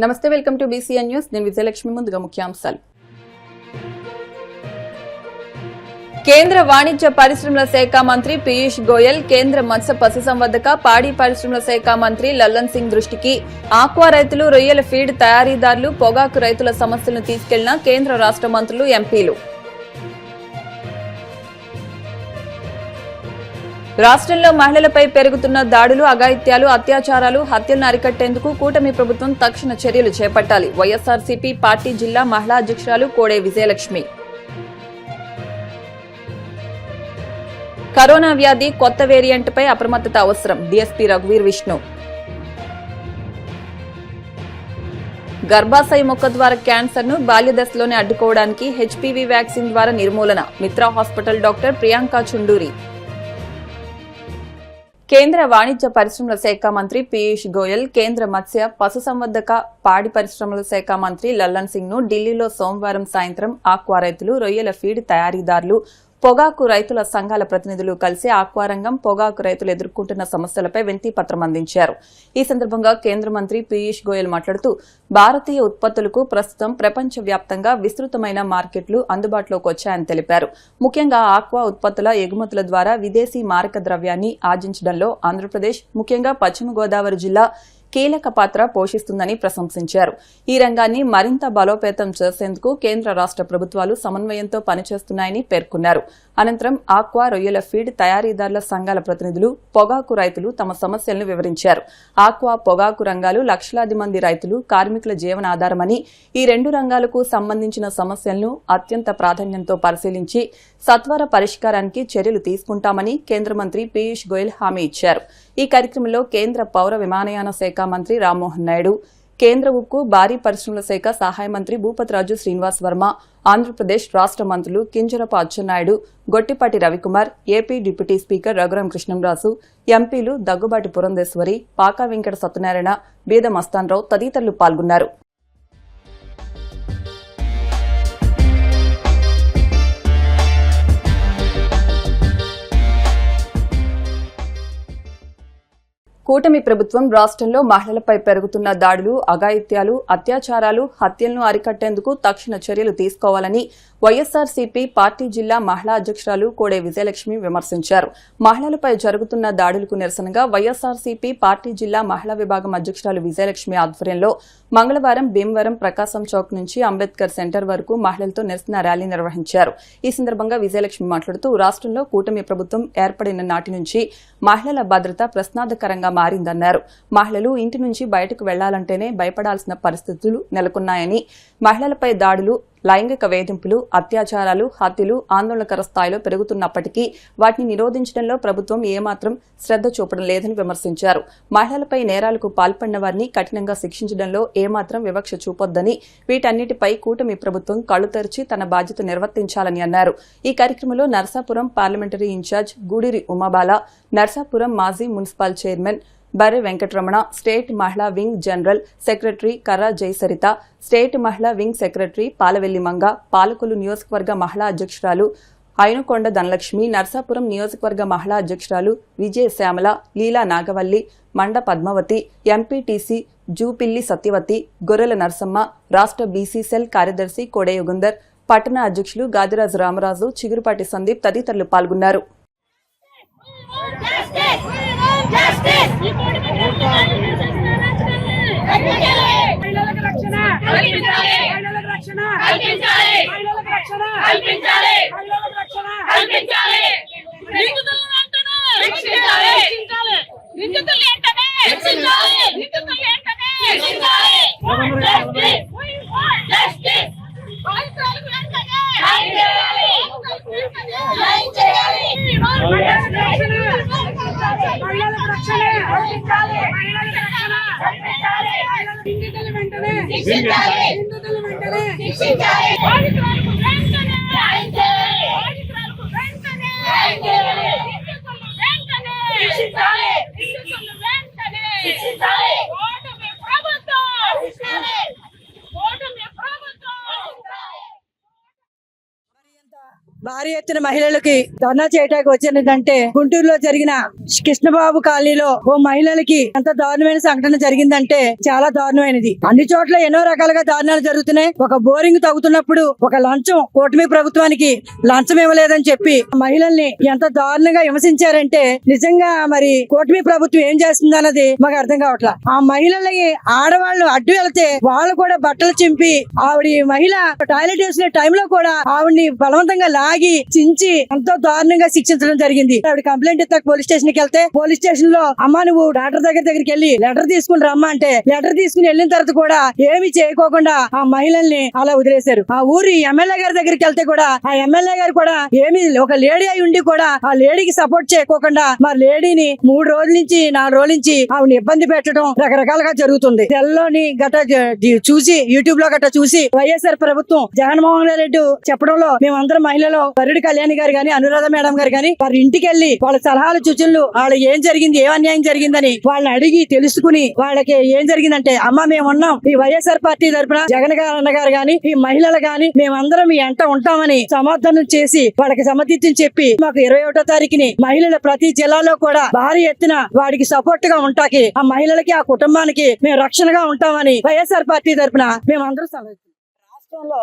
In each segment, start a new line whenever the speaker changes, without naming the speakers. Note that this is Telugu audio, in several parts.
నమస్తే, వెల్కమ్ టు బీసీఎన్ న్యూస్. నేను విజయలక్ష్మి. ముందుగా ముఖ్యాంశాలు. కేంద్ర వాణిజ్య పరిశ్రమల శాఖ మంత్రి పీయూష్ గోయల్ కేంద్ర మత్స్య పశుసంవర్ధక పాడి పరిశ్రమల శాఖ మంత్రి లల్లన్ సింగ్ దృష్టికి ఆక్వా రైతులు, రొయ్యల ఫీడ్ తయారీదారులు, పొగాకు రైతుల సమస్యలను తీసుకెళ్లిన కేంద్ర రాష్ట్ర మంత్రులు, ఎంపీలు. రాష్ట్రంలో మహిళలపై పెరుగుతున్న దాడులు, అఘాయిత్యాలు, అత్యాచారాలు, హత్యలను అరికట్టేందుకు కూటమి ప్రభుత్వం తక్షణ చర్యలు చేపట్టాలి. వైఎస్ఆర్సీపీ పార్టీ జిల్లా మహిళా అధ్యక్షురాలు కోడే విజయలక్ష్మి. కరోనా వ్యాధి కొత్త వేరియంట్పై అప్రమత్తత అవసరం. డీఎస్పీ రఘువీర్ విష్ణు. గర్భాశయ ముఖద్వార క్యాన్సర్ను బాల్యదశలోనే అడ్డుకోవడానికి హెచ్పీవీ వ్యాక్సిన్ ద్వారా నిర్మూలన. Mitra hospital doctor Priyanka Chunduri. కేంద్ర వాణిజ్య పరిశ్రమల శాఖ మంత్రి పీయూష్ గోయల్, కేంద్ర మత్స్య పశుసంవర్ధక పాడి పరిశ్రమల శాఖ మంత్రి లల్లన్ సింగ్ ను ఢిల్లీలో సోమవారం సాయంత్రం ఆక్వా రైతులు, రొయ్యల ఫీడ్ తయారీదారులు, పొగాకు రైతుల సంఘాల ప్రతినిధులు కలిసి ఆక్వా రంగం, పొగాకు రైతులు ఎదుర్కొంటున్న సమస్యలపై వినతిపత్రం అందించారు. ఈ సందర్భంగా కేంద్ర మంత్రి పీయూష్ గోయల్ మాట్లాడుతూ, భారతీయ ఉత్పత్తులకు ప్రస్తుతం ప్రపంచవ్యాప్తంగా విస్తృతమైన మార్కెట్లు అందుబాటులోకి వచ్చాయని తెలిపారు. ముఖ్యంగా ఆక్వా ఉత్పత్తుల ఎగుమతుల ద్వారా విదేశీ మారక ద్రవ్యాన్ని ఆర్జించడంలో ఆంధ్రప్రదేశ్, ముఖ్యంగా పశ్చిమ గోదావరి జిల్లా కీలక పాత్ర పోషిస్తుందని ప్రశంసించారు. ఈ రంగాన్ని మరింత బలోపేతం చేసేందుకు కేంద్ర రాష్ట్ర ప్రభుత్వాలు సమన్వయంతో పనిచేస్తున్నాయని పేర్కొన్నారు. అనంతరం ఆక్వా, రొయ్యల ఫీడ్ తయారీదారుల సంఘాల ప్రతినిధులు, పొగాకు రైతులు తమ సమస్యలను వివరించారు. ఆక్వా, పొగాకు రంగాలు లక్షలాది మంది రైతులు, కార్మికుల జీవనాధారమని, ఈ రెండు రంగాలకు సంబంధించిన సమస్యలను అత్యంత ప్రాధాన్యంతో పరిశీలించి సత్వర పరిష్కారానికి చర్యలు తీసుకుంటామని కేంద్ర మంత్రి పీయూష్ గోయల్ హామీ ఇచ్చారు. ఈ కార్యక్రమంలో కేంద్ర పౌర విమానయాన శాఖ మంత్రి రామ్మోహన్ నాయుడు, కేంద్ర ఉక్కు, భారీ పరిశ్రమల శాఖ సహాయ మంత్రి భూపతిరాజు శ్రీనివాస్ వర్మ, ఆంధ్రప్రదేశ్ రాష్ట్ర మంత్రులు Kinjarapu Atchannaidu, Gottipati Ravikumar, AP deputy speaker Raghuram Krishnamraju, ఎంపీలు దగ్గుబాటి పురంధేశ్వరి, పాకా వెంకట సత్యనారాయణ, బీద మస్తాన్రావు తదితరులు పాల్గొన్నారు. కూటమి ప్రభుత్వం రాష్ట్రంలో మహిళలపై పెరుగుతున్న దాడులు, అఘాయిత్యాలు, అత్యాచారాలు, హత్యలను అరికట్టేందుకు తక్షణ చర్యలు తీసుకోవాలని వైఎస్ఆర్సీపీ పార్టీ జిల్లా మహిళా అధ్యక్షురాలు కోడే విజయలక్ష్మి విమర్శించారు. మహిళలపై జరుగుతున్న దాడులకు నిరసనగా వైఎస్ఆర్సీపీ పార్టీ జిల్లా మహిళా విభాగం అధ్యక్షురాలు విజయలక్ష్మి ఆధ్వర్యంలో మంగళవారం భీమవరం ప్రకాశం చౌక్ నుంచి అంబేద్కర్ సెంటర్ వరకు మహిళలతో నిరసన ర్యాలీ నిర్వహించారు. ఈ సందర్భంగా విజయలక్ష్మి మాట్లాడుతూ, రాష్ట్రంలో కూటమి ప్రభుత్వం ఏర్పడిన నాటి నుంచి మహిళల భద్రత ప్రశ్నార్థకరంగా మారిందన్నారు. మహిళలు ఇంటి నుంచి బయటకు వెళ్లాలంటేనే భయపడాల్సిన పరిస్థితులు నెలకొన్నాయని, మహిళలపై దాడులు, లైంగిక వేధింపులు, అత్యాచారాలు, హత్యలు ఆందోళనకర స్థాయిలో పెరుగుతున్నప్పటికీ వాటిని నిరోధించడంలో ప్రభుత్వం ఏమాత్రం శ్రద్ధ చూపడం లేదని విమర్శించారు. మహిళలపై నేరాలకు పాల్పడిన వారిని కఠినంగా శిక్షించడంలో ఏమాత్రం వివక్ష చూపొద్దని, వీటన్నిటిపై కూటమి ప్రభుత్వం కళ్లు తెరిచి తన బాధ్యత నిర్వర్తించాలని అన్నారు. ఈ కార్యక్రమంలో నర్సాపురం పార్లమెంటరీ ఇన్ఛార్జ్ గూడిరి ఉమాబాల, నర్సాపురం మాజీ మున్సిపల్ చైర్మన్ బర్రె వెంకటరమణ, స్టేట్ మహిళా వింగ్ జనరల్ సెక్రటరీ కర్రా జయసరిత, స్టేట్ మహిళా వింగ్ సెక్రటరీ పాలవెల్లి మంగ, పాలకొల్లు నియోజకవర్గ మహిళా అధ్యక్షురాలు ఐనుకొండ ధనలక్ష్మి, నర్సాపురం నియోజకవర్గ మహిళా అధ్యక్షురాలు విజయ శ్యామల, లీలా నాగవల్లి, మండ పద్మావతి, ఎంపీటీసీ జూపిల్లి సత్యవతి, గొర్రెల నరసమ్మ, రాష్ట్ర బీసీ సెల్ కార్యదర్శి కోడే యుగంధర్, పట్టణ అధ్యక్షులు గాదిరాజు రామరాజు, చిగురుపాటి సందీప్ తదితరులు పాల్గొన్నారు.
భారీ ఎత్తున మహిళలకి ధర్నా చేయడానికి వచ్చిందంటే గుంటూరులో జరిగిన కృష్ణబాబు కాలనీలో ఓ మహిళలకి ఎంత దారుణమైన సంఘటన జరిగిందంటే చాలా దారుణమైనది. అన్ని చోట్ల ఎన్నో రకాలుగా దారుణాలు జరుగుతున్నాయి. ఒక బోరింగ్ తవ్వుతున్నప్పుడు ఒక లంచం కూటమి ప్రభుత్వానికి లంచం ఇవ్వలేదని చెప్పి మహిళల్ని ఎంత దారుణంగా విమర్శించారంటే నిజంగా మరి కూటమి ప్రభుత్వం ఏం చేస్తుంది అన్నది మాకు అర్థం కావట్లా. ఆ మహిళలకి ఆడవాళ్ళు అడ్డు వెళ్తే వాళ్ళు కూడా బట్టలు చింపి ఆవిడ మహిళ టాయిలెట్ వేసిన టైంలో కూడా ఆవిడ్ని బలవంతంగా లాగి చించి ఎంతో దారుణంగా శిక్షించడం జరిగింది. ఆవిడ కంప్లైంట్ ఇస్తా పోలీస్ స్టేషన్ కి వెళ్తే పోలీస్ స్టేషన్ లో అమ్మా నువ్వు డాక్టర్ దగ్గరికి వెళ్ళి లెటర్ తీసుకుని రమ్మా అంటే లెటర్ తీసుకుని వెళ్ళిన తర్వాత కూడా ఏమి చేయకోకుండా ఆ మహిళల్ని అలా వదిలేశారు. ఆ ఊరి ఎమ్మెల్యే గారి దగ్గరికి వెళ్తే కూడా ఆ ఎమ్మెల్యే గారు కూడా ఏమి ఒక లేడీ అయి ఉండి కూడా ఆ లేడీకి సపోర్ట్ చేయకోకుండా మా లేడీని 3 రోజుల నుంచి 4 రోజుల నుంచి ఆవిడని ఇబ్బంది పెట్టడం రకరకాలుగా జరుగుతుంది. సెల్లోని గట్ట చూసి యూట్యూబ్ లో గట్ట చూసి వైఎస్ఆర్ ప్రభుత్వం జగన్మోహన్ రెడ్డి చెప్పడంలో మేమందరం మహిళలు వరుడి కళ్యాణి గారు గాని అనురాధ మేడం గారు గాని వారి ఇంటికి వెళ్లి వాళ్ళ సలహాలు సూచనలు వాళ్ళ ఏం జరిగింది ఏం అన్యాయం జరిగిందని వాళ్ళని అడిగి తెలుసుకుని వాళ్ళకి ఏం జరిగిందంటే అమ్మ మేము ఉన్నాం ఈ వైఎస్ఆర్ పార్టీ తరపున జగన్ గారు గాని ఈ మహిళలు గాని మేమందరం మీ అంట ఉంటామని సమాధానం చేసి వాళ్ళకి సమర్థించి చెప్పి మాకు 21వ తారీఖుని మహిళలు ప్రతి జిల్లాలో కూడా భారీ ఎత్తున వాడికి సపోర్ట్ గా ఉంటాకి ఆ మహిళలకి ఆ కుటుంబానికి మేము రక్షణగా ఉంటామని వైఎస్ఆర్ పార్టీ తరపున మేమందరం
రాష్ట్రంలో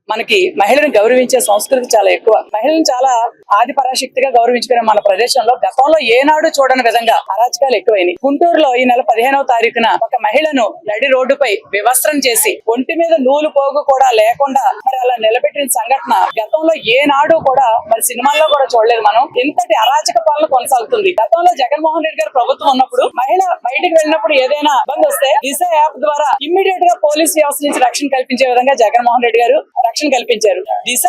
మనకి మహిళను గౌరవించే సంస్కృతి చాలా ఎక్కువ. మహిళను చాలా ఆది పరాశక్తిగా గౌరవించుకునే మన ప్రదేశంలో గతంలో ఏనాడు చూడని విధంగా అరాచకాలు ఎక్కువైనాయి. గుంటూరులో ఈ నెల 15వ తారీఖున ఒక మహిళను నడి రోడ్డుపై వివస్త్రం చేసి ఒంటి మీద నూలు పోగు కూడా లేకుండా మరి అలా నిలబెట్టిన సంఘటన గతంలో ఏనాడు కూడా మరి సినిమాల్లో కూడా చూడలేదు మనం. ఇంతటి అరాచక పాలన కొనసాగుతుంది. గతంలో జగన్మోహన్ రెడ్డి గారు ప్రభుత్వం ఉన్నప్పుడు మహిళ బయటికి వెళ్ళినప్పుడు ఏదైనా ఇబ్బంది వస్తే దిశ యాప్ ద్వారా ఇమ్మీడియట్ గా పోలీస్ వ్యవస్థ నుంచి రక్షణ కల్పించే విధంగా జగన్మోహన్ రెడ్డి గారు రక్షణ కల్పించారు. దిశ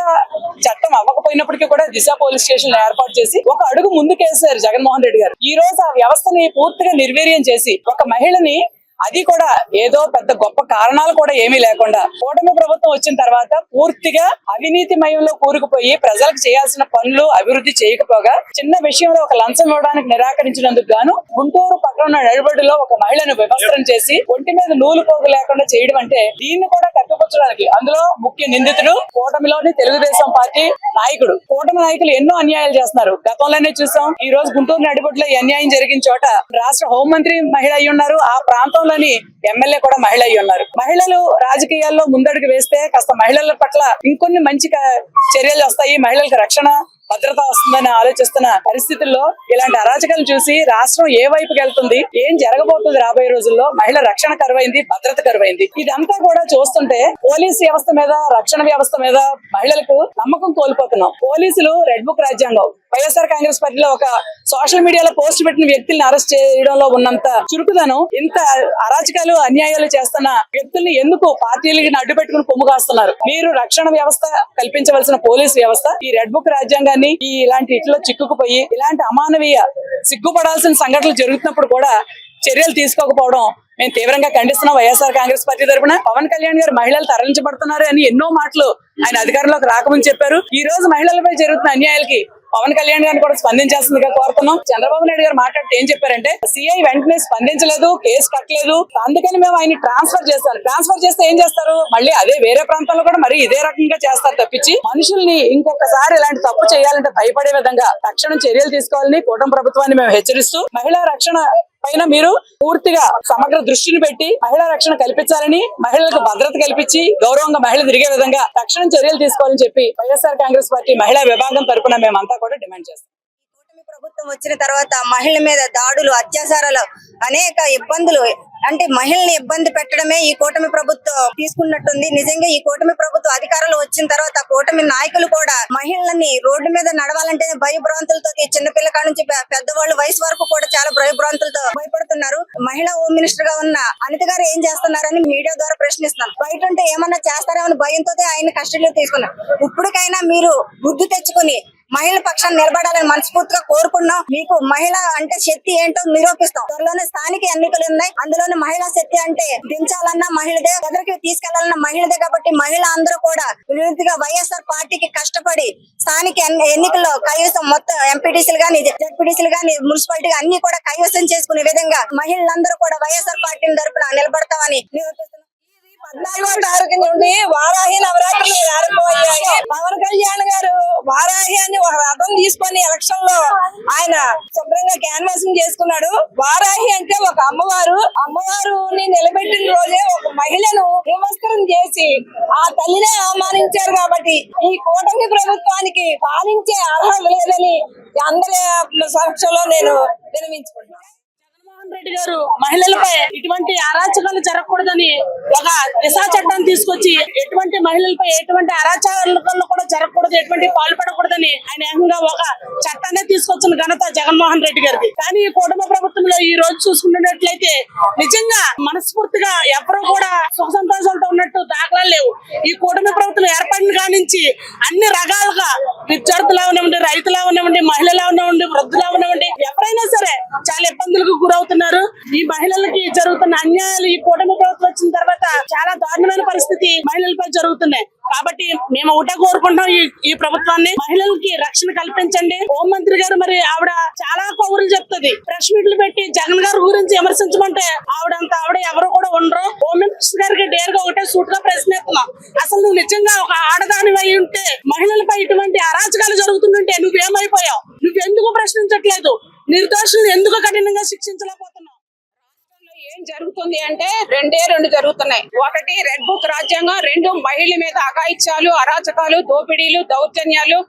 చట్టం అవ్వకపోయినప్పటికీ కూడా దిశ పోలీస్ స్టేషన్ ఏర్పాటు చేసి ఒక అడుగు ముందుకేసారు జగన్మోహన్ రెడ్డి గారు. ఈ రోజు ఆ వ్యవస్థని పూర్తిగా నిర్వీర్యం చేసి ఒక మహిళని అది కూడా ఏదో పెద్ద గొప్ప కారణాలు కూడా ఏమీ లేకుండా కూటమి ప్రభుత్వం వచ్చిన తర్వాత పూర్తిగా అవినీతిమయంలో కూరుకుపోయి ప్రజలకు చేయాల్సిన పనులు అభివృద్ధి చేయకపోగా చిన్న విషయంలో ఒక లంచం ఇవ్వడానికి నిరాకరించినందుకు గాను గుంటూరు పట్టణ నడిబడిలో ఒక మహిళను వివస్త్రం చేసి ఒంటి మీద నూలు పోగు లేకుండా చేయడం అంటే దీన్ని కూడా కప్పిపుచ్చడానికి అందులో ముఖ్య నిందితుడు కూటమిలోని తెలుగుదేశం పార్టీ నాయకుడు. కూటమి నాయకులు ఎన్నో అన్యాయాలు చేస్తున్నారు. గతంలోనే చూసాం. ఈ రోజు గుంటూరు నడిబడిలో ఈ అన్యాయం జరిగిన చోట రాష్ట్ర హోంమంత్రి మహిళ అయి ఉన్నారు. ఆ ప్రాంతంలో ఎమ్మెల్యే కూడా మహిళ అయి ఉన్నారు. మహిళలు రాజకీయాల్లో ముందడుగు వేస్తే కాస్త మహిళల పట్ల ఇంకొన్ని మంచి చర్యలు వస్తాయి, మహిళలకు రక్షణ భద్రత వస్తుందని ఆలోచిస్తున్న పరిస్థితుల్లో ఇలాంటి అరాచకాలు చూసి రాష్ట్రం ఏ వైపుకి వెళ్తుంది, ఏం జరగబోతుంది రాబోయే రోజుల్లో, మహిళ రక్షణ కరువైంది, భద్రత కరువైంది. ఇదంతా కూడా చూస్తుంటే పోలీస్ వ్యవస్థ మీద రక్షణ వ్యవస్థ మీద మహిళలకు నమ్మకం కోల్పోతున్నాం. పోలీసులు రెడ్ బుక్ రాజ్యాంగం వైఎస్ఆర్ కాంగ్రెస్ పార్టీలో ఒక సోషల్ మీడియాలో పోస్ట్ పెట్టిన వ్యక్తుల్ని అరెస్ట్ చేయడంలో ఉన్నంత చురుకుదనం ఇంత అరాచకాలు అన్యాయాలు చేస్తున్న వ్యక్తుల్ని ఎందుకు పార్టీలకి అడ్డు పెట్టుకుని కొమ్ము కాస్తున్నారు? మీరు రక్షణ వ్యవస్థ కల్పించవలసిన పోలీస్ వ్యవస్థ ఈ రెడ్ బుక్ రాజ్యాంగాన్ని ఇలాంటి ఇట్లో చిక్కుకుపోయి ఇలాంటి అమానవీయ సిగ్గుపడాల్సిన సంఘటనలు జరుగుతున్నప్పుడు కూడా చర్యలు తీసుకోకపోవడం మేము తీవ్రంగా ఖండిస్తున్నాం. వైఎస్ఆర్ కాంగ్రెస్ పార్టీ తరఫున పవన్ కళ్యాణ్ గారు మహిళలు తరలించబడుతున్నారు అని ఎన్నో మాటలు ఆయన అధికారంలోకి రాకముందు చెప్పారు. ఈ రోజు మహిళలపై జరుగుతున్న అన్యాయాలకి పవన్ కళ్యాణ్ గారిని కూడా స్పందించాల్సిందిగా కోరుతున్నాం. చంద్రబాబు నాయుడు గారు మాట్లాడితే ఏం చెప్పారంటే సిఐ వెంటనే స్పందించలేదు, కేసు కట్టలేదు, అందుకని మేము ఆయన ట్రాన్స్ఫర్ చేస్తాను. ట్రాన్స్ఫర్ చేస్తే ఏం చేస్తారు? మళ్ళీ అదే వేరే ప్రాంతాల్లో కూడా మరి ఇదే రకంగా చేస్తారు తప్పించి మనుషుల్ని ఇంకొకసారి ఇలాంటి తప్పు చేయాలంటే భయపడే విధంగా తక్షణం చర్యలు తీసుకోవాలని కూటమి ప్రభుత్వాన్ని మేము హెచ్చరిస్తూ మహిళా రక్షణ పైన మీరు పూర్తిగా సమగ్ర దృష్టిని పెట్టి మహిళా రక్షణ కల్పించాలని, మహిళలకు భద్రత కల్పించి గౌరవంగా మహిళలు తిరిగే విధంగా తక్షణం చర్యలు తీసుకోవాలని చెప్పి వైఎస్ఆర్ కాంగ్రెస్ పార్టీ మహిళా విభాగం తరపున మేమంతా కూడా డిమాండ్ చేస్తాం.
ప్రభుత్వం వచ్చిన తర్వాత మహిళల మీద దాడులు, అత్యాచారాలు, అనేక ఇబ్బందులు అంటే మహిళల్ని ఇబ్బంది పెట్టడమే ఈ కూటమి ప్రభుత్వం తీసుకున్నట్టుంది. నిజంగా ఈ కూటమి ప్రభుత్వం అధికారంలో వచ్చిన తర్వాత కూటమి నాయకులు కూడా మహిళల్ని రోడ్డు మీద నడవాలంటే భయభ్రాంతులతో చిన్నపిల్ల కాడ నుంచి పెద్దవాళ్ళు వయసు వరకు కూడా చాలా భయభ్రాంతులతో భయపడుతున్నారు. మహిళా హోమ్ మినిస్టర్ గా ఉన్న అనిత గారు ఏం చేస్తున్నారని మీడియా ద్వారా ప్రశ్నిస్తున్నారు. బయట ఉంటే ఏమన్నా చేస్తారేమని భయంతో ఆయన కస్టడీలో తీసుకున్నారు. ఇప్పటికైనా మీరు బుద్ధి తెచ్చుకుని మహిళల పక్షాన్ని నిలబడాలని మనస్ఫూర్తిగా కోరుకున్నాం. మీకు మహిళ అంటే శక్తి ఏంటో నిరూపిస్తాం. త్వరలోనే స్థానిక ఎన్నికలు ఉన్నాయి. అందులోనే మహిళా శక్తి అంటే దించాలన్నా మహిళదే, ఎదురుకి తీసుకెళ్లాలన్నా మహిళదే. కాబట్టి మహిళ అందరూ కూడా వినూతిగా వైఎస్ఆర్ పార్టీకి కష్టపడి స్థానిక ఎన్నికల్లో కైవసం మొత్తం ఎంపీటీసీలు గానీ, జెడ్పీటీసీలు గానీ, మున్సిపాలిటీ అన్ని కూడా కైవసం చేసుకునే విధంగా మహిళలందరూ కూడా వైఎస్ఆర్ పార్టీ తరపున నిలబడతామని నిరూపిస్తున్నాం. 14వ తారీఖు నుండి వారాహి నవరాత్రులు ప్రారంభమయ్యాయి. పవన్ కళ్యాణ్ గారు వారాహి అని ఒక రథం తీసుకొని ఎలక్షన్ లో ఆయన శుభ్రంగా క్యాన్వాసింగ్ చేసుకున్నాడు. వారాహి అంటే ఒక అమ్మవారుని నిలబెట్టిన రోజే ఒక మహిళను విమస్కరణ చేసి ఆ తల్లినే అవమానించారు. కాబట్టి ఈ కూటమి ప్రభుత్వానికి పాలించే అర్హత లేదని అందరి సమక్షంలో నేను విన్నవించుకుంటున్నాను.
జగన్మోహన్ రెడ్డి గారు మహిళలపై ఇటువంటి అరాచకాలు జరగకూడదని ఒక దిశా చట్టాన్ని తీసుకొచ్చి ఎటువంటి మహిళలపై ఎటువంటి అరాచకాలు కూడా జరగకూడదు, ఎటువంటి పాల్పడకూడదని ఆయన ఏకంగా ఒక చట్టాన్ని తీసుకొచ్చిన ఘనత జగన్మోహన్ రెడ్డి గారికి. కానీ ఈ కుటుంబ ప్రభుత్వంలో ఈ రోజు చూసుకున్నట్లయితే నిజంగా మనస్ఫూర్తిగా ఎవరు కూడా సుఖ సంతోషాలతో ఉన్నట్టు దాఖలాలు లేవు. ఈ కుటుంబ ప్రభుత్వం ఏర్పడిన కానించి అన్ని రకాలుగా విద్యార్థులు అవనివ్వండి, రైతులు అవనివ్వండి, మహిళలు అవనివ్వండి, వృద్ధులు అవనివ్వండి, ఎవరైనా సరే చాలా ఇబ్బందులకు గురవుతున్నారు. ఈ మహిళలకి జరుగుతున్న అన్యాయాలు ఈ కూటమి ప్రభుత్వం వచ్చిన తర్వాత చాలా దారుణమైన పరిస్థితి మహిళలపై జరుగుతున్నాయి. కాబట్టి మేము ఒకటే కోరుకుంటాం ఈ ప్రభుత్వాన్ని, మహిళలకి రక్షణ కల్పించండి. హోంమంత్రి గారు మరి ఆవిడ చాలా కౌరులు చెప్తుంది, ప్రెస్ మీట్లు పెట్టి జగన్ గారి గురించి విమర్శించమంటే ఆవిడ ఎవరు కూడా ఉండరు. హోమ్ మినిస్టర్ గారికి డేరుగా ఒకటే సూట్ గా ప్రశ్నిస్తున్నాం, అసలు నువ్వు నిజంగా ఒక ఆడదాని అయి ఉంటే మహిళలపై ఇటువంటి అరాచకాలు జరుగుతుందంటే నువ్వేమైపోయావు? నువ్వెందుకు ప్రశ్నించట్లేదు? నిర్దోషులను ఎందుకు కఠినంగా శిక్షించలేకపోతున్నావు?
ఏం జరుగుతుంది అంటే రెండు జరుగుతున్నాయి. ఒకటి రెడ్ బుక్ రాజ్యాంగం, రెండు మహిళల మీద అఘాయిత్యాలు, అరాచకాలు, దోపిడీలు, దౌర్జన్యాలు,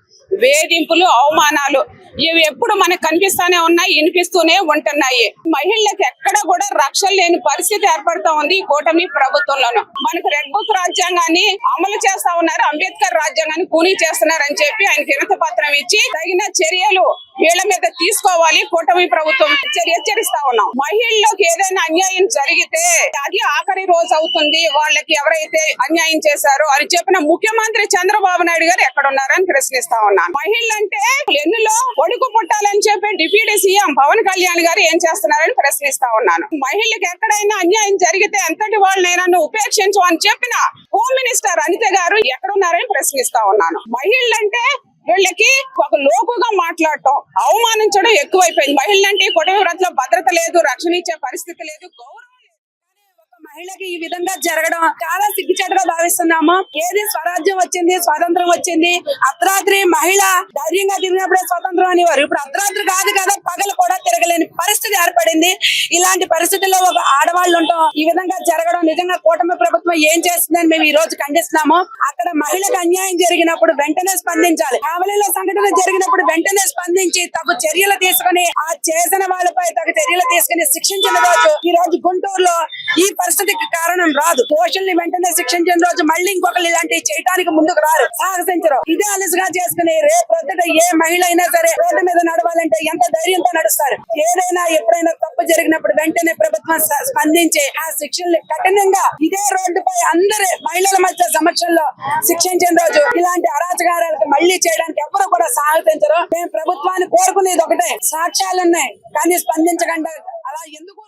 వేధింపులు, అవమానాలు ఇవి ఎప్పుడు మనకు కనిపిస్తానే ఉన్నాయి, వినిపిస్తూనే ఉంటున్నాయి. మహిళలకు ఎక్కడ కూడా రక్షణ లేని పరిస్థితి ఏర్పడుతూ ఉంది ఈ కూటమి ప్రభుత్వంలోనూ. మనకు రెడ్ బుక్ రాజ్యాంగాన్ని అమలు చేస్తా ఉన్నారు, అంబేద్కర్ రాజ్యాంగాన్ని కూనీ చేస్తున్నారని చెప్పి ఆయన వినతి పత్రం ఇచ్చి తగిన చర్యలు వీళ్ళ మీద తీసుకోవాలి కూటమి ప్రభుత్వం హెచ్చరిస్తా ఉన్నాం. మహిళలకు ఏదైనా అన్యాయం జరిగితే అది ఆఖరి రోజు అవుతుంది వాళ్ళకి ఎవరైతే అన్యాయం చేశారో అని చెప్పిన ముఖ్యమంత్రి చంద్రబాబు నాయుడు గారు ఎక్కడ ఉన్నారని ప్రశ్నిస్తా ఉన్నాను. మహిళలంటే ఎన్నులో కొడుకు పుట్టాలని చెప్పి డిప్యూటీ సీఎం పవన్ కళ్యాణ్ గారు ఏం చేస్తున్నారని ప్రశ్నిస్తా ఉన్నాను. మహిళలకు ఎక్కడైనా అన్యాయం జరిగితే ఎంతటి వాళ్ళనైనా నువ్వు ఉపేక్షించు అని చెప్పిన హోమ్ మినిస్టర్ అనిత గారు ఎక్కడున్నారని ప్రశ్నిస్తా ఉన్నాను. మహిళలంటే వీళ్ళకి ఒక లోకుగా మాట్లాడటం, అవమానించడం ఎక్కువైపోయింది. మహిళలంటే కుటుంబ భద్రత లేదు, రక్షణ ఇచ్చే పరిస్థితి లేదు, గౌరవం లేదు.
మహిళకి ఈ విధంగా జరగడం చాలా సిగ్గుచేటుగా భావిస్తున్నాము. ఏది స్వరాజ్యం వచ్చింది, స్వాతంత్రం వచ్చింది, అర్ధరాత్రి మహిళ ధైర్యంగా తిరిగినప్పుడే స్వతంత్రం అనేవారు. ఇప్పుడు అర్ధరాత్రి కాదు కదా, పగలు కూడా తిరగలేని పరిస్థితి ఏర్పడింది. ఇలాంటి పరిస్థితుల్లో ఒక ఆడవాళ్ళు ఉంటాం ఈ విధంగా జరగడం నిజంగా కూటమి ప్రభుత్వం ఏం చేస్తుందని మేము ఈ రోజు ఖండిస్తున్నాము. అక్కడ మహిళకు అన్యాయం జరిగినప్పుడు వెంటనే స్పందించాలి. కావలిలో సంఘటన జరిగినప్పుడు వెంటనే స్పందించి తగు చర్యలు తీసుకుని ఆ చేసిన వాళ్ళపై తగు చర్యలు తీసుకుని శిక్షించిన రోజు ఈ రోజు గుంటూరులో ఈ పరిస్థితికి కారణం రాదు. దోషుల్ని వెంటనే శిక్షించిన రోజు మళ్ళీ ఇంకొకరు ఇలాంటివి చేయడానికి ముందుకు రారు, సాహసించరు. ఇదే అలసిగా చేసుకుని రేపు పొద్దుట ఏ మహిళ అయినా సరే రోడ్డు మీద నడవాలంటే ఎంత ధైర్యంతో నడుస్తారు. ఏదైనా ఎప్పుడైనా తప్పు జరిగినప్పుడు వెంటనే ప్రభుత్వం స్పందించి ఆ శిక్షల్ని కఠినంగా ఇదే రోడ్డుపై అందరి మహిళల మధ్య సమక్షంలో శిక్షించిన రోజు ఇలాంటి అరాచకారాలకు మళ్ళీ చేయడానికి ఎవరు కూడా సాహసించరు. మేము ప్రభుత్వాన్ని కోరుకునేది ఒకటే, సాక్ష్యాలున్నాయి కానీ స్పందించకుండా అలా ఎందుకు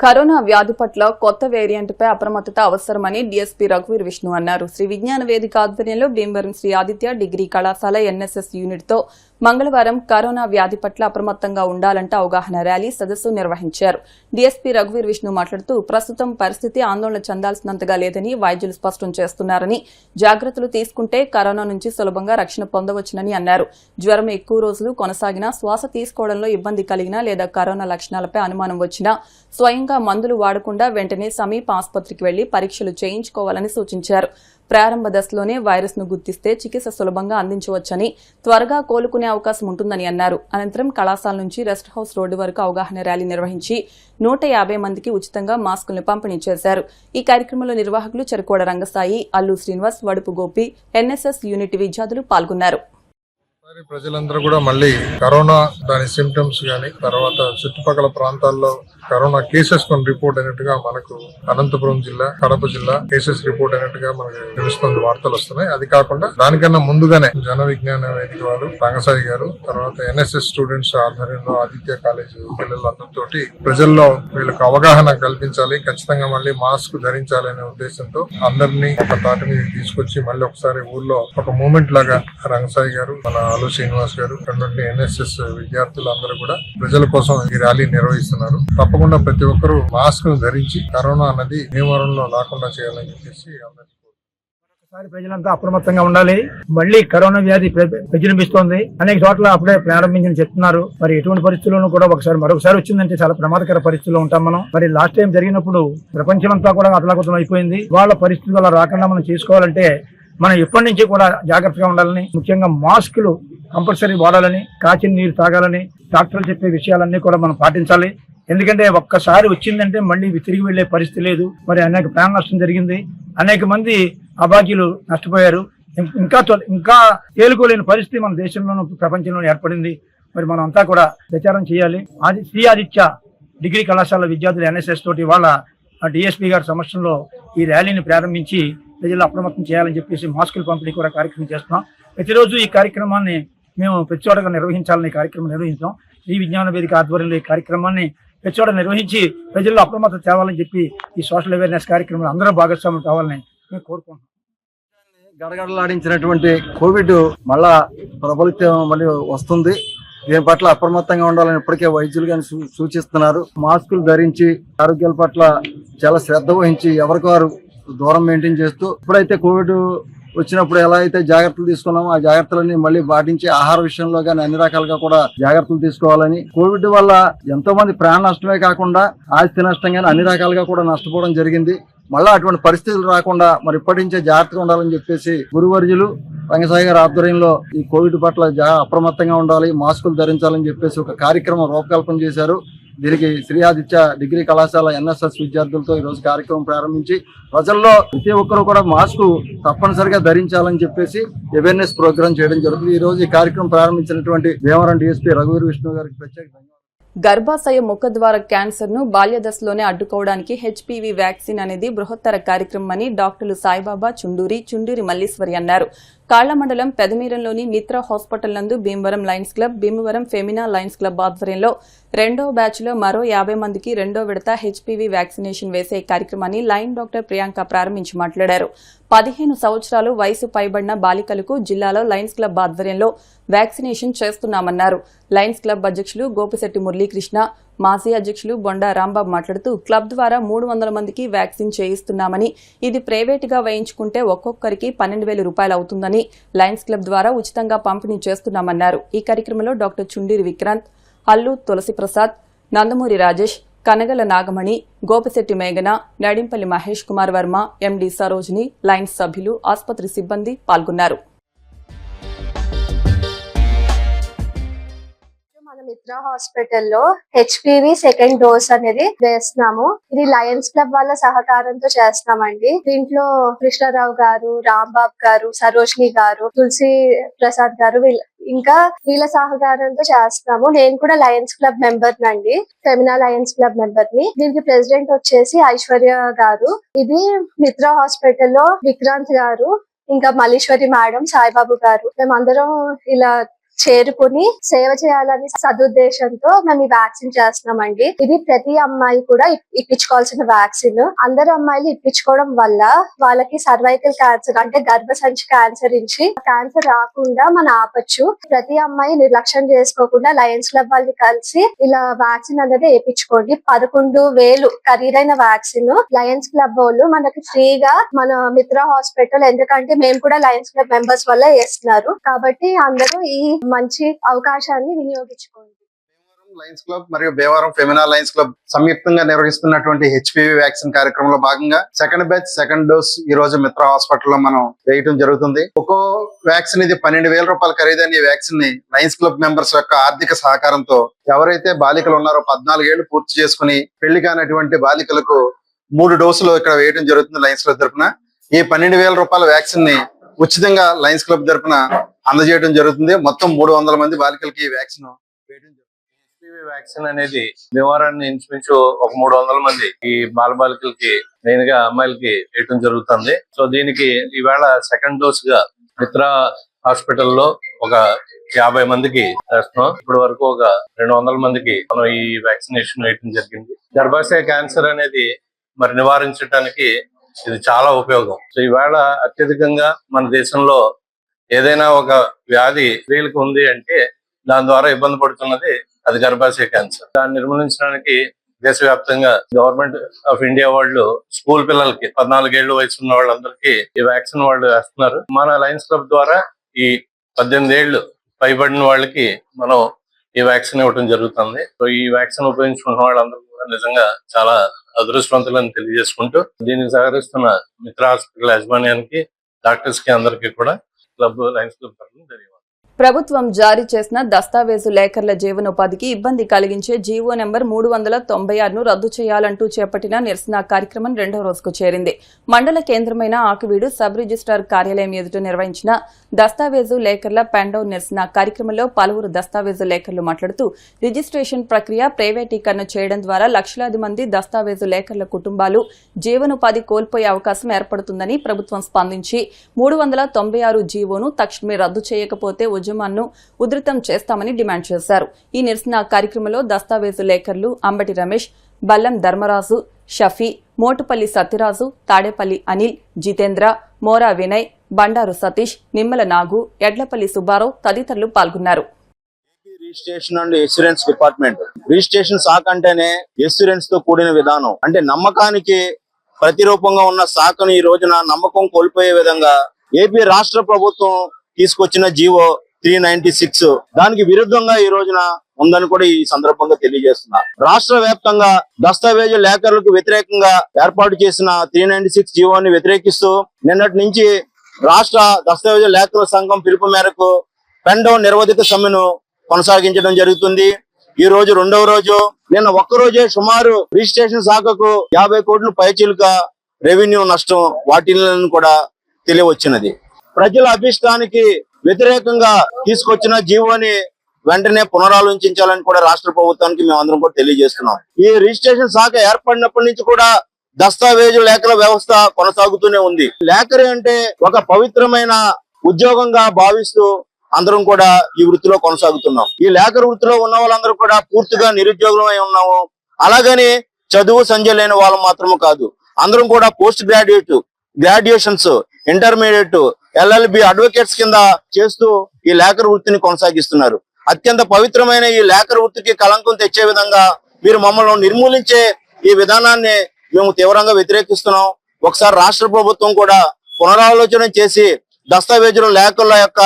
కరోనా వ్యాధి పట్ల కొత్త వేరియంట్పై అప్రమత్తత అవసరమని డీఎస్పీ రఘువీర్ విష్ణు అన్నారు. శ్రీ విజ్ఞాన వేదిక ఆధ్వర్యంలో భీమవరం శ్రీ ఆదిత్య డిగ్రీ కళాశాల ఎన్ఎస్ఎస్ యూనిట్తో మంగళవారం కరోనా వ్యాధి పట్ల అప్రమత్తంగా ఉండాలంటే అవగాహన ర్యాలీ సదస్సు నిర్వహించారు. డీఎస్పీ రఘువీర్ విష్ణు మాట్లాడుతూ ప్రస్తుతం పరిస్థితి ఆందోళన చెందాల్సినంతగా లేదని వైద్యులు స్పష్టం చేస్తున్నారని, జాగ్రత్తలు తీసుకుంటే కరోనా నుంచి సులభంగా రక్షణ పొందవచ్చునని అన్నారు. జ్వరం ఎక్కువ రోజులు కొనసాగినా, శ్వాస తీసుకోవడంలో ఇబ్బంది కలిగినా లేదా కరోనా లక్షణాలపై అనుమానం వచ్చినా స్వయంగా మందులు వాడకుండా వెంటనే సమీప ఆసుపత్రికి వెళ్లి పరీక్షలు చేయించుకోవాలని సూచించారు. ప్రారంభ దశలోనే వైరస్ ను గుర్తిస్తే చికిత్స సులభంగా అందించవచ్చని, త్వరగా కోలుకునే అవకాశం ఉంటుందని అన్నారు. అనంతరం కళాశాల నుంచి రెస్ట్ హౌస్ రోడ్డు వరకు అవగాహన ర్యాలీ నిర్వహించి 150 మందికి ఉచితంగా మాస్కులను పంపిణీ చేశారు. ఈ కార్యక్రమంలో నిర్వాహకులు చెరుకోడ రంగసాయి, అల్లు శ్రీనివాస్, వడుపు గోపి, ఎన్ఎస్ఎస్ యూనిట్ విద్యార్థులు పాల్గొన్నారు.
ప్రజలందరూ కూడా మళ్ళీ కరోనా దాని సిమ్టమ్స్ గానీ, తర్వాత చుట్టుపక్కల ప్రాంతాల్లో కరోనా కేసెస్ కొన్ని రిపోర్ట్ అయినట్టుగా మనకు అనంతపురం జిల్లా, కడప జిల్లా కేసెస్ రిపోర్ట్ అయినట్టుగా మనకు తెలుస్తుంది, వార్తలు వస్తున్నాయి. అది కాకుండా దానికన్నా ముందుగానే జన విజ్ఞాన వేదిక వాళ్ళు, రంగసాయి గారు, తర్వాత ఎన్ఎస్ఎస్ స్టూడెంట్స్ ఆధ్వర్యంలో ఆదిత్య కాలేజ్ పిల్లలందరితోటి ప్రజల్లో వీళ్ళకి అవగాహన కల్పించాలి, ఖచ్చితంగా మళ్ళీ మాస్క్ ధరించాలి అనే ఉద్దేశంతో అందరినీ ఒక తాటి మీద తీసుకొచ్చి మళ్ళీ ఒకసారి ఊర్లో ఒక మూమెంట్ లాగా రంగసాయి గారు, మన అల్లు శ్రీనివాస్ గారు, ఎన్ఎస్ఎస్ విద్యార్థులు అందరూ కూడా ప్రజల కోసం ఈ ర్యాలీ నిర్వహిస్తున్నారు. తప్పకుండా ప్రతి ఒక్కరూ మాస్క్ ను ధరించి కరోనా అన్నది భీమవరంలో రాకుండా చేయాలని చెప్పేసి అందరికీ
ఒకసారి ప్రజలంతా అప్రమత్తంగా ఉండాలి. మళ్ళీ కరోనా వ్యాధి విజృంభిస్తోంది. అనేక చోట్ల అప్పుడే ప్రారంభించని చెప్తున్నారు. మరి ఎటువంటి పరిస్థితుల్లోనూ కూడా మరొకసారి వచ్చిందంటే చాలా ప్రమాదకర పరిస్థితుల్లో ఉంటాం మనం. మరి లాస్ట్ టైం జరిగినప్పుడు ప్రపంచమంతా కూడా అతలాకుతలం అయిపోయింది. వాళ్ళ పరిస్థితులు అలా రాకుండా మనం చేసుకోవాలంటే మనం ఎప్పటి నుంచి కూడా జాగ్రత్తగా ఉండాలని, ముఖ్యంగా మాస్కులు కంపల్సరీ వాడాలని, కాచిన నీరు తాగాలని, డాక్టర్లు చెప్పే విషయాలన్నీ కూడా మనం పాటించాలి. ఎందుకంటే ఒక్కసారి వచ్చిందంటే మళ్ళీ తిరిగి వెళ్లే పరిస్థితి లేదు. మరి అనేక ప్రాణ నష్టం జరిగింది. అనేక మంది అభాగ్యులు నష్టపోయారు. ఇంకా తేలుకోలేని పరిస్థితి మన దేశంలోనూ ప్రపంచంలోనూ ఏర్పడింది. మరి మనం అంతా కూడా ప్రచారం చేయాలి. శ్రీ ఆదిత్య డిగ్రీ కళాశాల విద్యార్థులు NSS తోటి వాళ్ళ డిఎస్పీ గారి సమక్షంలో ఈ ర్యాలీని ప్రారంభించి ప్రజలు అప్రమత్తం చేయాలని చెప్పేసి మాస్కుల పంపిణీ కూడా కార్యక్రమం చేస్తున్నాం. ప్రతిరోజు ఈ కార్యక్రమాన్ని మేము ప్రతి చోట నిర్వహించాలని కార్యక్రమం నిర్వహించాం. ఈ విజ్ఞాన వేదిక ఆధ్వర్యంలో ఈ కార్యక్రమాన్ని ప్రతి చోట నిర్వహించి ప్రజల్లో అప్రమత్తం తేవాలని చెప్పి ఈ సోషల్ అవేర్నెస్ కార్యక్రమంలో అందరూ భాగస్వాములు కావాలని మేము కోరుకుంటున్నాం.
గడగడలాడించినటువంటి కోవిడ్ మళ్ళా ప్రబలితం మళ్ళీ వస్తుంది. దీని పట్ల అప్రమత్తంగా ఉండాలని ఇప్పటికే వైద్యులు కానీ సూచిస్తున్నారు. మాస్కులు ధరించి ఆరోగ్యాల పట్ల చాలా శ్రద్ధ వహించి ఎవరికి వారు దూరం మెయింటైన్ చేస్తూ ఇప్పుడైతే కోవిడ్ వచ్చినప్పుడు ఎలా అయితే జాగ్రత్తలు తీసుకున్నామో ఆ జాగ్రత్తలన్నీ మళ్ళీ పాటించి ఆహార విషయంలో కానీ అన్ని రకాలుగా కూడా జాగ్రత్తలు తీసుకోవాలని, కోవిడ్ వల్ల ఎంతో మంది ప్రాణ నష్టమే కాకుండా ఆస్తి నష్టం కానీ అన్ని రకాలుగా కూడా నష్టపోవడం జరిగింది. మళ్ళా అటువంటి పరిస్థితులు రాకుండా మరి ఇప్పటి నుంచే జాగ్రత్తగా ఉండాలని చెప్పేసి గురువర్యులు రంగసాయి గారి ఆధ్వర్యంలో ఈ కోవిడ్ పట్ల అప్రమత్తంగా ఉండాలి, మాస్కులు ధరించాలని చెప్పేసి ఒక కార్యక్రమం రూపకల్పన చేశారు. దీనికి శ్రీ ఆదిత్య డిగ్రీ కళాశాల NSS విద్యార్థులతో ఈ రోజు కార్యక్రమం ప్రారంభించి ప్రజల్లో ప్రతి ఒక్కరు కూడా మాస్కు తప్పనిసరిగా ధరించాలని చెప్పేసి అవేర్నెస్ ప్రోగ్రామ్ చేయడం జరుగుతుంది. ఈ రోజు ఈ కార్యక్రమం ప్రారంభించినటువంటి భీమవరం DSP రఘువీర్ విష్ణు గారికి ప్రత్యేక ధన్యవాదాలు.
గర్భాశయ ముఖద్వార క్యాన్సర్ ను బాల్యదశలోనే అడ్డుకోవడానికి HPV వ్యాక్సిన్ అనేది బృహత్తర కార్యక్రమమని డాక్టర్లు సాయిబాబా, చుండూరి మల్లీశ్వరి అన్నారు. కాళ్ల మండలం పెదమీరంలోని మిత్ర హాస్పిటల్ నందు Bhimavaram Lions club, Bhimavaram Femina Lions club ఆధ్వర్యంలో 2వ బ్యాచ్ లో మరో 50 మందికి 2వ విడత HPV వ్యాక్సినేషన్ వేసే కార్యక్రమాన్ని లైన్ డాక్టర్ ప్రియాంక ప్రారంభించి మాట్లాడారు. 15 సంవత్సరాలు వయసు పైబడిన బాలికలకు జిల్లాలో లయన్స్ క్లబ్ ఆధ్వర్యంలో వ్యాక్సినేషన్ చేస్తున్నామన్నారు. లయన్స్ క్లబ్ అధ్యక్షులు గోపిశెట్టి మురళీకృష్ణ, మాజీ అధ్యక్షులు బొండా రాంబాబు మాట్లాడుతూ క్లబ్ ద్వారా 300 మందికి వ్యాక్సిన్ చేయిస్తున్నామని, ఇది ప్రైవేటుగా వేయించుకుంటే ఒక్కొక్కరికి 12,000 రూపాయలు అవుతుందని లయన్స్ క్లబ్ ద్వారా ఉచితంగా పంపిణీ చేస్తున్నామన్నారు. ఈ కార్యక్రమంలో డాక్టర్ చుండూరి విక్రాంత్, అల్లు తులసి ప్రసాద్, నందమూరి రాజేష్, కనగల నాగమణి, గోపిశెట్టి మేఘన, నడింపల్లి మహేష్ కుమార్ వర్మ, MD సరోజిని, లయన్స్ సభ్యులు, ఆసుపత్రి సిబ్బంది పాల్గొన్నారు.
మన మిత్ర హాస్పిటల్లో HPV సెకండ్ డోస్ అనేది వేస్తున్నాము. ఇది లయన్స్ క్లబ్ వాళ్ళ సహకారంతో చేస్తున్నామండి. దీంట్లో కృష్ణారావు గారు, రాంబాబు గారు, సరోజిని గారు, తులసి ప్రసాద్ గారు ఇంకా వీళ్ళ సహకారంతో చేస్తున్నాము. నేను కూడా లయన్స్ క్లబ్ మెంబర్ నండి, ఫెమినా లయన్స్ క్లబ్ మెంబర్ ని. దీనికి ప్రెసిడెంట్ వచ్చేసి ఐశ్వర్య గారు. ఇది మిత్ర హాస్పిటల్లో విక్రాంత్ గారు, ఇంకా మల్లీశ్వరి మేడం, సాయిబాబు గారు, మేమందరం ఇలా చేరుకుని సేవ చేయాలని సదుద్దేశంతో మేము ఈ వ్యాక్సిన్ చేస్తున్నామండి. ఇది ప్రతి అమ్మాయి కూడా ఇప్పించుకోవాల్సిన వ్యాక్సిన్. అందరు అమ్మాయిలు ఇప్పించుకోవడం వల్ల వాళ్ళకి సర్వైకల్ క్యాన్సర్ అంటే గర్భసంచి క్యాన్సర్ నుంచి క్యాన్సర్ రాకుండా మనం ఆపచ్చు. ప్రతి అమ్మాయి నిర్లక్ష్యం చేసుకోకుండా లయన్స్ క్లబ్ వాళ్ళని కలిసి ఇలా వ్యాక్సిన్ అనేది వేయించుకోండి. 11,000 ఖరీదైన వ్యాక్సిన్ లయన్స్ క్లబ్ వాళ్ళు మనకి ఫ్రీగా మన మిత్ర హాస్పిటల్, ఎందుకంటే మేము కూడా లయన్స్ క్లబ్ మెంబర్స్ వల్ల వేస్తున్నారు కాబట్టి అందరూ ఈ మంచి అవకాశాన్ని వినియోగించుకోండి.
లయన్స్ క్లబ్ మరియు భీమవరం ఫెమినా లయన్స్ క్లబ్ సంయుక్తంగా నిర్వహిస్తున్నటువంటి HPV వ్యాక్సిన్ కార్యక్రమంలో భాగంగా సెకండ్ బ్యాచ్ సెకండ్ డోస్ ఈ రోజు మిత్ర హాస్పిటల్లో మనం వేయటం జరుగుతుంది. ఒక్కో వ్యాక్సిన్ ఇది 12,000 రూపాయలు ఖరీదైన ఈ వ్యాక్సిన్ ని లయన్స్ క్లబ్ మెంబర్స్ యొక్క ఆర్థిక సహకారంతో ఎవరైతే బాలికలు ఉన్నారో 14 ఏళ్లు పూర్తి చేసుకుని పెళ్లి కానటువంటి బాలికలకు 3 డోసులు ఇక్కడ వేయడం జరుగుతుంది లయన్స్ క్లబ్ తరఫున. ఈ 12,000 రూపాయల వ్యాక్సిన్ ని ఉచితంగా లయన్స్ క్లబ్ తరఫున అందజేయడం జరుగుతుంది. మొత్తం 300 మంది బాలికలకి ఈ వ్యాక్సిన్ వేయడం జరుగుతుంది.
HPV వ్యాక్సిన్ అనేది భీమవరాన్ని ఇంచుమించు ఒక 300 మంది ఈ బాలబాలికలకి మెయిన్ గా అమ్మాయిలకి వేయడం జరుగుతుంది. సో దీనికి ఈవేళ సెకండ్ డోస్ గా మిత్ర హాస్పిటల్లో ఒక 50 మందికి వేస్తున్నాం. ఇప్పటి వరకు ఒక 200 మందికి మనం ఈ వ్యాక్సినేషన్ వేయడం జరిగింది. గర్భాశయ క్యాన్సర్ అనేది మరి నివారించడానికి ఇది చాలా ఉపయోగం. సో ఈవేళ అత్యధికంగా మన దేశంలో ఏదైనా ఒక వ్యాధి స్త్రీలకు ఉంది అంటే దాని ద్వారా ఇబ్బంది పడుతున్నది అది గర్భాశయ క్యాన్సర్. దాన్ని నిర్మూలించడానికి దేశవ్యాప్తంగా గవర్నమెంట్ ఆఫ్ ఇండియా వాళ్ళు స్కూల్ పిల్లలకి 14 ఏళ్ల వయసు ఉన్న వాళ్ళందరికీ ఈ వ్యాక్సిన్ వాళ్ళు వేస్తున్నారు. మన లయన్స్ క్లబ్ ద్వారా ఈ 18 ఏళ్లు పైబడిన వాళ్ళకి మనం ఈ వ్యాక్సిన్ ఇవ్వడం జరుగుతుంది. సో ఈ వ్యాక్సిన్ ఉపయోగించుకున్న వాళ్ళందరూ కూడా నిజంగా చాలా అదృష్టవంతులని తెలియజేసుకుంటూ దీనికి సహకరిస్తున్న మిత్ర హాస్పిటల్ యాజమాన్యానికి, డాక్టర్స్ కి అందరికీ కూడా లయన్స్ క్లబ్ తరఫున ధన్యవాదాలు.
ప్రభుత్వం జారీ చేసిన దస్తావేజు లేఖర్ల జీవనోపాధికి ఇబ్బంది కలిగించే జీవో నెంబర్ 396ను రద్దు చేయాలంటూ చేపట్టిన నిరసన కార్యక్రమం 2వ రోజుకు చేరింది. మండల కేంద్రమైన ఆకివీడు సబ్ రిజిస్ట్రార్ కార్యాలయం ఎదుట నిర్వహించిన దస్తావేజు లేఖర్ల పెండౌన్ నిరసన కార్యక్రమంలో పలువురు దస్తావేజు లేఖర్లు మాట్లాడుతూ రిజిస్ట్రేషన్ ప్రక్రియ ప్రైవేటీకరణ చేయడం ద్వారా లక్షలాది మంది దస్తావేజు లేఖర్ల కుటుంబాలు జీవనోపాధి కోల్పోయే అవకాశం ఏర్పడుతుందని ప్రభుత్వం స్పందించి 396 జీవోను తక్షణమే రద్దు చేయకపోతే ఉద్యమాన్ని ఉధృతం చేస్తామని డిమాండ్ చేశారు. ఈ నిరసన కార్యక్రమంలో దస్తావేజు లేఖర్లు అంబటి రమేష్, బల్లం ధర్మరాజు, షఫీ, మోటుపల్లి సత్యరాజు, తాడేపల్లి అనిల్, జితేంద్ర, మోరా వినయ్, బండారు సతీష్, నిమ్మల నాగు, ఎడ్లపల్లి సుబ్బారావు తదితరులు పాల్గొన్నారు.
Registration and insurance department registration శాఖ అంటేనే ఇన్సూరెన్స్ తో కూడిన విధానం. అంటే నమ్మకానికి ప్రతిరూపంగా ఉన్న శాఖను ఈ రోజున నమ్మకం కోల్పోయే విధంగా ఏపీ రాష్ట్ర ప్రభుత్వం తీసుకొచ్చిన జీవో 396 దానికి విరుద్ధంగా ఈ రోజున ఉందని కూడా ఈ సందర్భంగా తెలియజేస్తున్నా. రాష్ట్ర వ్యాప్తంగా దస్తావేజు లేఖరులకు వ్యతిరేకంగా ఏర్పాటు చేసిన 396 జీవోని వ్యతిరేకిస్తూ నిన్నటి నుంచి రాష్ట్ర దస్తావేజు లేఖరుల సంఘం పిలుపు మేరకు పెండౌన్ నిరవధిక సమ్మెను కొనసాగించడం జరుగుతుంది. ఈ రోజు 2వ రోజు. నిన్న ఒక్కరోజే సుమారు రిజిస్ట్రేషన్ శాఖకు 50 కోట్ల పైచీలుక రెవెన్యూ నష్టం వాటిల్ని కూడా తెలియవచ్చినది. ప్రజల అభిష్టానికి వ్యతిరేకంగా తీసుకొచ్చిన జీవోని వెంటనే పునరాలోచించాలని కూడా రాష్ట్ర ప్రభుత్వానికి మేమందరం కూడా తెలియజేస్తున్నాం. ఈ రిజిస్ట్రేషన్ శాఖ ఏర్పడినప్పటి నుంచి కూడా దస్తావేజు లేఖల వ్యవస్థ కొనసాగుతూనే ఉంది. లేఖరి అంటే ఒక పవిత్రమైన ఉద్యోగంగా భావిస్తూ అందరం కూడా ఈ వృత్తిలో కొనసాగుతున్నాం. ఈ లేఖరి వృత్తిలో ఉన్న వాళ్ళందరూ కూడా పూర్తిగా నిరుద్యోగులమై ఉన్నాము. అలాగని చదువు సంధ్య లేని వాళ్ళు మాత్రమే కాదు, అందరం కూడా post graduations, intermediate, LLB, advocates కింద చేస్తూ ఈ లేఖరి వృత్తిని కొనసాగిస్తున్నారు. అత్యంత పవిత్రమైన ఈ లేఖరి వృత్తికి కళంకం తెచ్చే విధంగా మీరు మమ్మల్ని నిర్మూలించే ఈ విధానాన్ని మేము తీవ్రంగా వ్యతిరేకిస్తున్నాం. ఒకసారి రాష్ట్ర ప్రభుత్వం కూడా పునరాలోచన చేసి దస్తావేజుల లేఖల యొక్క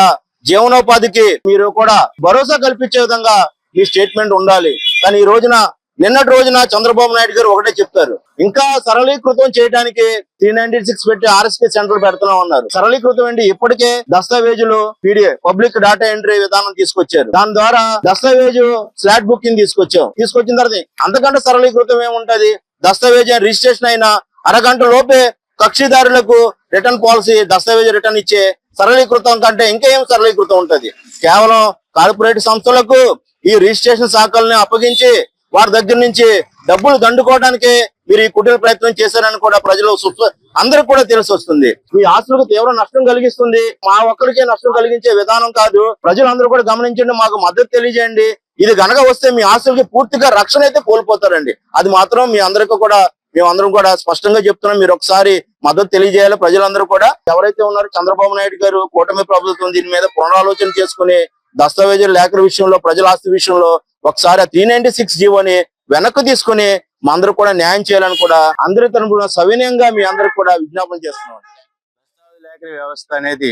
జీవనోపాధికి మీరు కూడా భరోసా కల్పించే విధంగా మీ స్టేట్మెంట్ ఉండాలి. కానీ ఈ రోజున నిన్నటి రోజున చంద్రబాబు నాయుడు గారు ఒకటే చెప్తారు, ఇంకా సరళీకృతం చేయడానికి 396 పెట్టి RSK సెంటర్ పెడుతున్నాం అన్నారు. సరళీకృతం ఏంటి? ఇప్పటికే దస్తావేజులు PDF పబ్లిక్ డేటా ఎంట్రీ విధానం తీసుకొచ్చారు. దాని ద్వారా దస్తావేజు స్లాట్ బుకింగ్ తీసుకొచ్చిన తర్వాత అంతకంటే సరళీకృతం ఏముంటది? దస్తావేజు రిజిస్ట్రేషన్ అయిన అరగంట లోపే కక్షిదారులకు రిటర్న్ పాలసీ, దస్తావేజు రిటర్న్ ఇచ్చే సరళీకృతం కంటే ఇంకేం సరళీకృతం ఉంటది? కేవలం కార్పొరేట్ సంస్థలకు ఈ రిజిస్ట్రేషన్ శాఖల్ని అప్పగించి వారి దగ్గర నుంచి డబ్బులు దండుకోవడానికి మీరు ఈ కుటీర ప్రయత్నం చేశారని కూడా ప్రజలు అందరికి కూడా తెలిసి వస్తుంది. మీ ఆస్తులకు తీవ్ర నష్టం కలిగిస్తుంది. మా ఒక్కరికే నష్టం కలిగించే విధానం కాదు. ప్రజలందరూ కూడా గమనించండి, మాకు మద్దతు తెలియజేయండి. ఇది గనక వస్తే మీ ఆస్తులకి పూర్తిగా రక్షణ అయితే కోల్పోతారండి. అది మాత్రం మీ అందరికీ కూడా మేమందరం కూడా స్పష్టంగా చెప్తున్నాం. మీరు ఒకసారి మద్దతు తెలియజేయాలి. ప్రజలందరూ కూడా ఎవరైతే ఉన్నారో చంద్రబాబు నాయుడు గారు, కూటమి ప్రభుత్వం దీని మీద పునరాలోచన చేసుకుని దస్తావేజుల లేఖల విషయంలో, ప్రజల ఆస్తి విషయంలో ఒకసారి 396 జీవోని వెనక్కి తీసుకుని మా అందరూ కూడా న్యాయం చేయాలని కూడా అందరి తరపున సవినయంగా మీ అందరికి కూడా విజ్ఞాపన చేస్తున్నాం. దస్తావేజు లేఖల వ్యవస్థ అనేది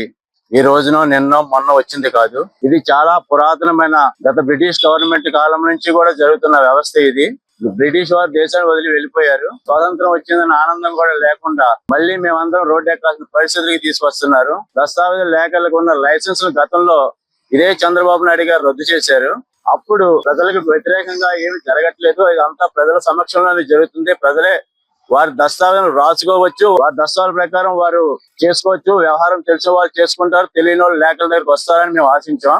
ఈ రోజున మొన్న వచ్చింది కాదు. ఇది చాలా పురాతనమైన గత బ్రిటిష్ గవర్నమెంట్ కాలం నుంచి కూడా జరుగుతున్న వ్యవస్థ. ఇది బ్రిటిష్ వారు దేశాన్ని వదిలి వెళ్ళిపోయారు. స్వాతంత్రం వచ్చిందని ఆనందం కూడా లేకుండా మళ్ళీ మేమందరం రోడ్డు ఎక్కాల్సిన పరిస్థితులకి తీసుకొస్తున్నారు. దస్తావేజు లేఖలకు ఉన్న లైసెన్స్ గతంలో ఇదే చంద్రబాబు నాయుడు గారు రద్దు చేశారు. అప్పుడు ప్రజలకు వ్యతిరేకంగా ఏమి జరగట్లేదు. ఇదంతా ప్రజల సమక్షంలోనే జరుగుతుంది. ప్రజలే వారి దస్తావేజులు రాసుకోవచ్చు, వారి దస్తావేజుల ప్రకారం వారు చేసుకోవచ్చు. వ్యవహారం తెలిసిన వాళ్ళు చేసుకుంటారు, తెలియని వాళ్ళు లేఖల దగ్గరకు వస్తారని మేము ఆశించాం.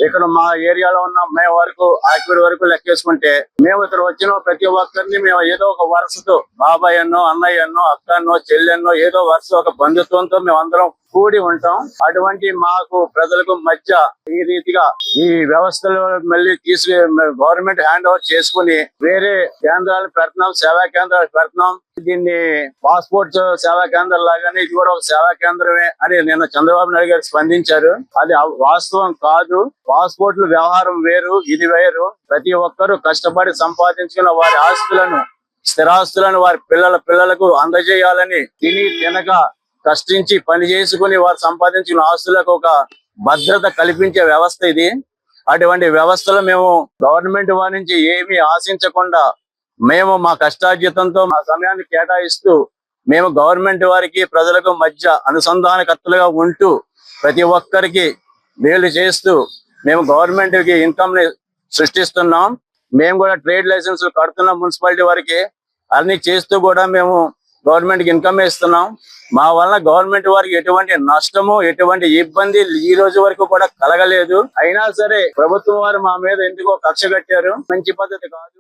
ఇక్కడ మా ఏరియాలో ఉన్న మేము వరకు ఆకివీడు వరకు లెక్కేసుకుంటే మేము ఇక్కడ వచ్చిన ప్రతి ఒక్కరిని మేము ఏదో ఒక వరుసతో బాబాయ్ అన్నో, అన్నయ్య అన్నో, అక్క అన్నో, చెల్లెన్నో, ఏదో వరుస ఒక బంధుత్వంతో మేము అందరం కూడి ఉంటాం. అటువంటి మాకు ప్రజలకు మధ్య ఈ రీతిగా ఈ వ్యవస్థలు మళ్ళీ గవర్నమెంట్ హ్యాండ్ ఓవర్ చేసుకుని వేరే కేంద్రాలు పెడుతున్నాం, సేవా కేంద్రాలు పెడుతున్నాం. దీన్ని పాస్పోర్ట్ సేవా కేంద్రం లాగానే ఇది కూడా ఒక సేవా కేంద్రమే అని నిన్న చంద్రబాబు నాయుడు గారు స్పందించారు. అది వాస్తవం కాదు. పాస్పోర్ట్ల వ్యవహారం వేరు, ఇది వేరు. ప్రతి ఒక్కరూ కష్టపడి సంపాదించుకున్న వారి ఆస్తులను, స్థిరాస్తులను వారి పిల్లలకు అందజేయాలని తిని తినక కష్టించి పని చేసుకుని వారు సంపాదించిన ఆస్తులకు ఒక భద్రత కల్పించే వ్యవస్థ ఇది. అటువంటి వ్యవస్థలో మేము గవర్నమెంట్ వారి నుంచి ఏమీ ఆశించకుండా మేము మా కష్టార్జితంతో మా సమయాన్ని కేటాయిస్తూ మేము గవర్నమెంట్ వారికి ప్రజలకు మధ్య అనుసంధానకర్తలుగా ఉంటూ ప్రతి ఒక్కరికి మేలు చేస్తూ మేము గవర్నమెంట్ కి ఇన్కమ్ ని సృష్టిస్తున్నాం. మేము కూడా ట్రేడ్ లైసెన్స్ కడుతున్నాం మున్సిపాలిటీ వారికి. అన్ని చేస్తూ కూడా మేము గవర్నమెంట్ కి ఇన్కమ్ ఇస్తున్నాం. మా వలన గవర్నమెంట్ వారికి ఎటువంటి నష్టము, ఎటువంటి ఇబ్బంది ఈ రోజు వరకు కూడా కలగలేదు. అయినా సరే ప్రభుత్వం వారు మా మీద ఎందుకో కక్ష కట్టారు. మంచి పద్ధతి కాదు.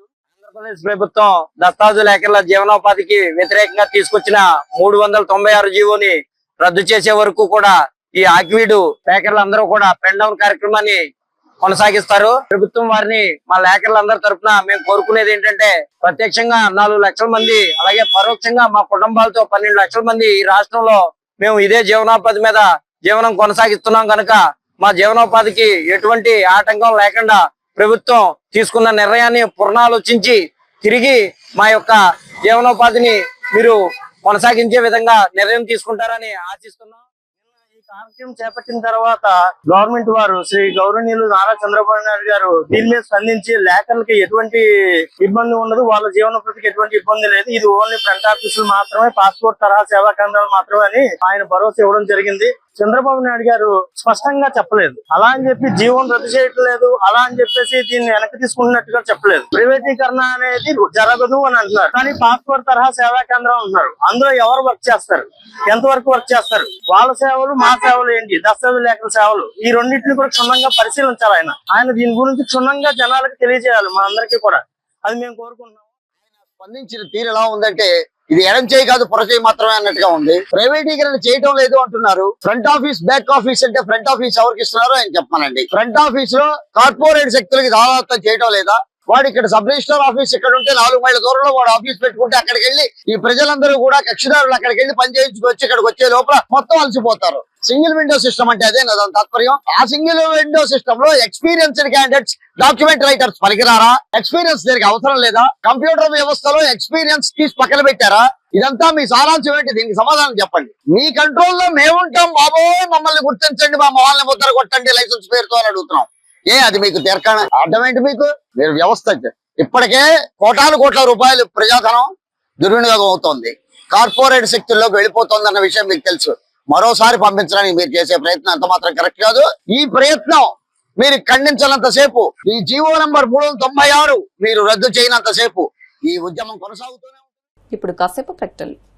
ఆంధ్రప్రదేశ్ ప్రభుత్వం దస్తావేజు లేఖల జీవనోపాధికి వ్యతిరేకంగా తీసుకొచ్చిన 396 జీవోని రద్దు చేసే వరకు కూడా ఈ ఆక్వీడు లేఖర్లు అందరూ కూడా పెన్ డౌన్ కార్యక్రమాన్ని కొనసాగిస్తారు. ప్రభుత్వం వారిని మా లేఖర్లందరి తరఫున మేము కోరుకునేది ఏంటంటే ప్రత్యక్షంగా 4 లక్షల మంది, అలాగే పరోక్షంగా మా కుటుంబాలతో 12 లక్షల మంది ఈ రాష్ట్రంలో మేము ఇదే జీవనోపాధి మీద జీవనం కొనసాగిస్తున్నాం కనుక మా జీవనోపాధికి ఎటువంటి ఆటంకం లేకుండా ప్రభుత్వం తీసుకున్న నిర్ణయాన్ని పునరాలోచించి తిరిగి మా యొక్క జీవనోపాధిని మీరు కొనసాగించే విధంగా నిర్ణయం తీసుకుంటారని ఆశిస్తున్నాం. ఈ కార్యక్రమం చేపట్టిన తర్వాత గవర్నమెంట్ వారు శ్రీ గౌరవనీయులు నారా చంద్రబాబు నాయుడు గారు దీని మీద స్పందించి లేఖలకి ఎటువంటి ఇబ్బంది ఉండదు, వాళ్ళ జీవనోపాధికి ఎటువంటి ఇబ్బంది లేదు, ఇది ఓన్లీ ఫ్రంట్ ఆఫీసులు మాత్రమే, పాస్పోర్ట్ తరహా సేవా కేంద్రాలు మాత్రమే అని ఆయన భరోసా ఇవ్వడం జరిగింది. చంద్రబాబు నాయుడు గారు స్పష్టంగా చెప్పలేదు. అలా అని చెప్పి జీవోని రద్దు చేయట్లేదు, అలా అని చెప్పేసి దీన్ని వెనక్కి తీసుకుంటున్నట్టుగా చెప్పలేదు. ప్రైవేటీకరణ అనేది జరగదు అని అంటున్నారు. కానీ పాస్పోర్ట్ తరహా సేవా కేంద్రం అంటున్నారు. అందులో ఎవరు వర్క్ చేస్తారు, ఎంతవరకు వర్క్ చేస్తారు, వాళ్ళ సేవలు మా సేవలు ఏంటి, దస్తావేజు లేఖల సేవలు, ఈ రెండింటిని కూడా క్షుణ్ణంగా పరిశీలించాలి. ఆయన దీని గురించి క్షుణ్ణంగా జనాలకు తెలియజేయాలి, మా అందరికీ కూడా. అది మేము కోరుకుంటున్నాం.
స్పందించిన తీరు ఎలా ఉందంటే ఇది ఎడం చేయి కాదు పొర చేయి మాత్రమే అన్నట్టుగా ఉంది. ప్రైవేటీకరణ చేయడం లేదు అంటున్నారు. ఫ్రంట్ ఆఫీస్ బ్యాక్ ఆఫీస్ అంటే ఫ్రంట్ ఆఫీస్ ఎవరికి ఇస్తున్నారో ఆయన చెప్పానండి. ఫ్రంట్ ఆఫీస్ లో కార్పొరేట్ శక్తులకి దాదాపు చేయడం లేదా? వాడు ఇక్కడ సబ్ రిజిస్టర్ ఆఫీస్ ఇక్కడ ఉంటే 4 మైళ్ళ దూరంలో వాడు ఆఫీస్ పెట్టుకుంటే అక్కడికి వెళ్ళి ఈ ప్రజలందరూ కూడా కక్షిదారులు అక్కడికి వెళ్ళి పని చేయించుకొచ్చి ఇక్కడికి వచ్చే లోపల మొత్తం అలసిపోతారు. సింగిల్ విండో సిస్టమ్ అంటే అదే నా తాత్పర్యం. ఆ సింగిల్ విండో సిస్టమ్ లో ఎక్స్పీరియన్స్డ్ క్యాండిడేట్స్, డాక్యుమెంట్ రైటర్స్ పనికిరారా? ఎక్స్పీరియన్స్ దీనికి అవసరం లేదా? కంప్యూటర్ వ్యవస్థలో ఎక్స్పీరియన్స్ తీసి పక్కన పెట్టారా? ఇదంతా మీ సారాంశం ఏంటి? దీనికి సమాధానం చెప్పండి. మీ కంట్రోల్లో మేముంటాం బాబోయ్, మమ్మల్ని గుర్తించండి, మా మొహాల్ని ముద్ర కొట్టండి లైసెన్స్ పేరుతో అని అడుగుతున్నాం. అది మీకు తెరకాణ అర్థం ఏంటి? మీకు మీరు వ్యవస్థ ఇప్పటికే కోట్ల రూపాయలు ప్రజాధనం దుర్వినియోగం అవుతోంది, కార్పొరేట్ శక్తుల్లోకి వెళ్ళిపోతుంది అన్న విషయం మీకు తెలుసు. మరోసారి పంపించడానికి మీరు చేసే ప్రయత్నం ఎంత మాత్రం కరెక్ట్ కాదు. ఈ ప్రయత్నం మీరు ఖండించినంత సేపు, ఈ జీవో నంబర్ 396 మీరు రద్దు చేయనంత సేపు ఈ ఉద్యమం కొనసాగుతూనే ఉంటుంది.
ఇప్పుడు కాసేపు ప్రకటనలు.